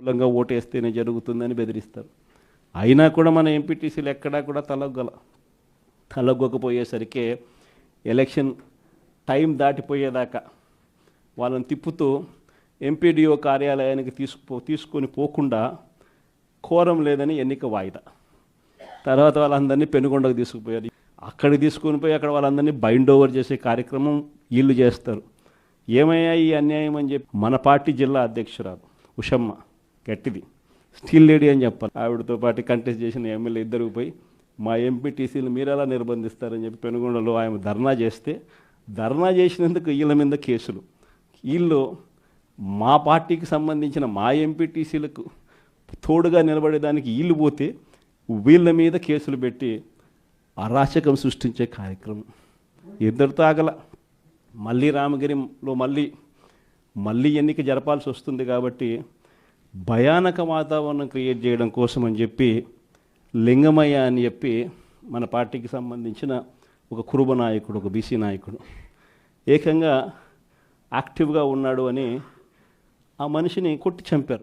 అనుకూలంగా ఓటేస్తేనే జరుగుతుందని బెదిరిస్తారు. అయినా కూడా మన ఎంపీటీసీలు ఎక్కడా కూడా తలగ్గకపోయేసరికి ఎలక్షన్ టైం దాటిపోయేదాకా వాళ్ళని తిప్పుతూ ఎంపీడీఓ కార్యాలయానికి తీసుకొని పోకుండా కోరం లేదని ఎన్నిక వాయిదా. తర్వాత వాళ్ళందరినీ పెనుగొండకు తీసుకుపోయారు. అక్కడికి తీసుకొని పోయి అక్కడ వాళ్ళందరినీ బైండ్ ఓవర్ చేసే కార్యక్రమం వీళ్ళు చేస్తారు. ఏమయ్యా ఈ అన్యాయం అని చెప్పి మన పార్టీ జిల్లా అధ్యక్షురాలు ఉషమ్మ గట్టిది స్టీల్ లేడీ అని చెప్పాలి. ఆవిడతో పాటు కంటెస్ట్ చేసిన ఎమ్మెల్యే ఇద్దరు పోయి మా ఎంపీటీసీలు మీరు ఎలా నిర్బంధిస్తారని చెప్పి పెనుగొండలో ఆయన ధర్నా చేస్తే, ధర్నా చేసినందుకు వీళ్ళ మీద కేసులు. వీళ్ళు మా పార్టీకి సంబంధించిన మా ఎంపీటీసీలకు తోడుగా నిలబడేదానికి వీళ్ళు పోతే వీళ్ళ మీద కేసులు పెట్టి అరాచకం సృష్టించే కార్యక్రమం ఇద్దరితో ఆగల. మళ్ళీ రామగిరిలో మళ్ళీ ఎన్నిక జరపాల్సి వస్తుంది కాబట్టి భయానక వాతావరణం క్రియేట్ చేయడం కోసం అని చెప్పి లింగమయ్య అని చెప్పి మన పార్టీకి సంబంధించిన ఒక కురుబ నాయకుడు, ఒక బీసీ నాయకుడు ఏకంగా యాక్టివ్గా ఉన్నాడు అని ఆ మనిషిని కొట్టి చంపారు.